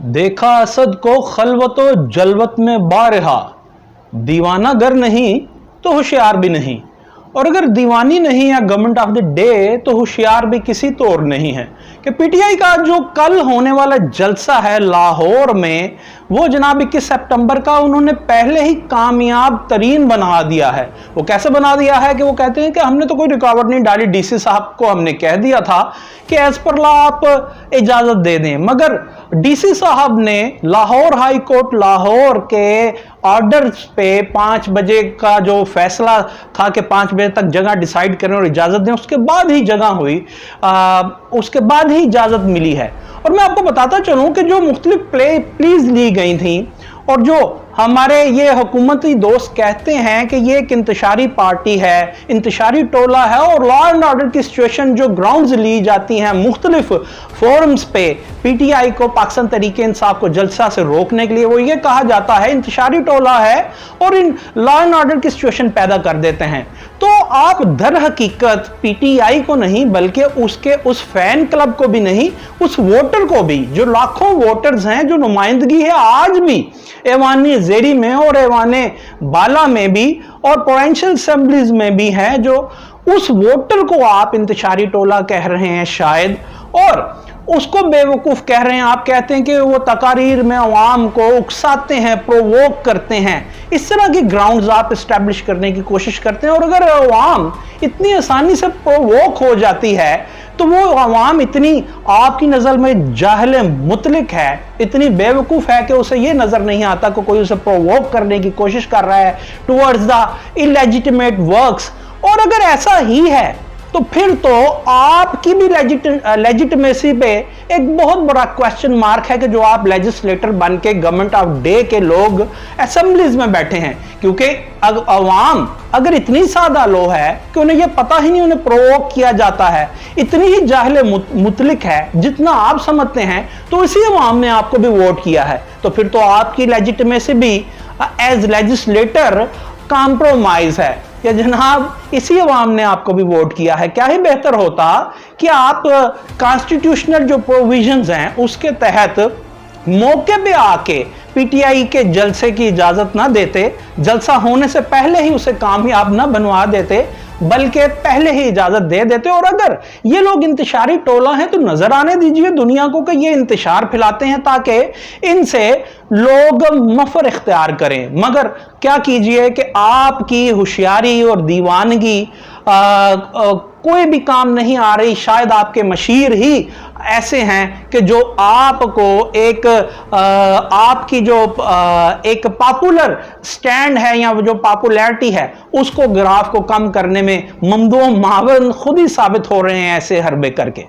देखा असद को खलवतो जलवत में बारहा, दीवाना गर नहीं तो होशियार भी नहीं। और अगर दीवानी नहीं या गवर्नमेंट ऑफ द डे तो होशियार भी किसी तौर नहीं है कि पीटीआई का जो कल होने वाला जलसा है लाहौर में, वो जनाब 21 सितंबर का उन्होंने पहले ही कामयाब तरीन बना दिया है। वो कैसे बना दिया है कि वो कहते हैं कि हमने तो कोई रुकावट नहीं डाली, डीसी साहब को हमने कह दिया था कि एज पर लॉ आप इजाजत दे दें, मगर डीसी साहब ने लाहौर हाई कोर्ट लाहौर के ऑर्डर्स पे 5 बजे का जो फैसला था कि 5 बजे तक जगह डिसाइड करें और इजाजत दें, उसके बाद ही जगह हुई, उसके बाद ही इजाजत मिली है। और मैं आपको बताता चलूं कि जो मुख्तलिफ प्लीज ली गई थी और जो हमारे ये हुकूमती दोस्त कहते हैं कि ये एक इंतशारी पार्टी है, इंतशारी टोला है और लॉ एंड ऑर्डर की सिचुएशन जो ग्राउंड्स ली जाती हैं मुख्तलिफ फोरम्स पे पीटीआई को, पाकिस्तान तहरीक इंसाफ को जलसा से रोकने के लिए, वो ये कहा जाता है इंतशारी टोला है और इन लॉ एंड ऑर्डर की सिचुएशन पैदा कर देते हैं। तो आप दर हकीकत पीटीआई को नहीं बल्कि उसके उस फैन क्लब को भी नहीं, उस वोटर को भी, जो लाखों वोटर्स हैं, जो नुमाइंदगी है आज भी ऐवानी ज़ेरी में और ऐवाने बाला में भी और प्रोविंशियल असेंबलीज में भी है, जो उस वोटर को आप इंतशारी टोला कह रहे हैं शायद, और उसको बेवकूफ कह रहे हैं। आप कहते हैं कि वो तकारीर में अवाम को उकसाते हैं, प्रोवोक करते हैं, इस तरह की ग्राउंड्स आप इस्टेब्लिश करने की कोशिश करते हैं। और अगर अवाम इतनी आसानी से प्रोवोक हो जाती है तो वो अवाम इतनी आपकी नज़र में जाहिल मुतलिक है, इतनी बेवकूफ़ है कि उसे ये नज़र नहीं आता कि कोई उसे प्रोवोक करने की कोशिश कर रहा है टुवर्ड्स द इलेजिटिमेट वर्क्स। और अगर ऐसा ही है तो फिर तो आपकी भी लेजिटिमेसी पे एक बहुत बड़ा क्वेश्चन मार्क है कि जो आप लेजिस्लेटर बन के गवर्नमेंट ऑफ डे के लोग असेंबलीज में बैठे हैं। क्योंकि अवाम अगर इतनी सादा लो है कि उन्हें यह पता ही नहीं, उन्हें प्रोवोक किया जाता है, इतनी ही जाहिल मुतलिक है जितना आप समझते हैं, तो इसी अवाम ने आपको भी वोट किया है, तो फिर तो आपकी लेजिटिमेसी भी एज लेजिस्लेटर कॉम्प्रोमाइज है कि जनाब इसी अवाम ने आपको भी वोट किया है। क्या ही बेहतर होता कि आप कॉन्स्टिट्यूशनल जो प्रोविजंस हैं उसके तहत मौके पे आके पीटीआई के जलसे की इजाजत ना देते, जलसा होने से पहले ही उसे कामयाब ना बनवा देते, बल्कि पहले ही इजाजत दे देते। और अगर ये लोग इंतशारी टोला हैं तो नजर आने दीजिए दुनिया को कि ये इंतशार फैलाते हैं ताकि इनसे लोग मफर इख्तियार करें। मगर क्या कीजिए कि आपकी होशियारी और दीवानगी कोई भी काम नहीं आ रही। शायद आपके मशीर ही ऐसे हैं कि जो आपको एक आपकी जो एक पॉपुलर स्टैंड है या जो पॉपुलैरिटी है उसको ग्राफ को कम करने में ममदो मावन खुद ही साबित हो रहे हैं ऐसे हरबे करके।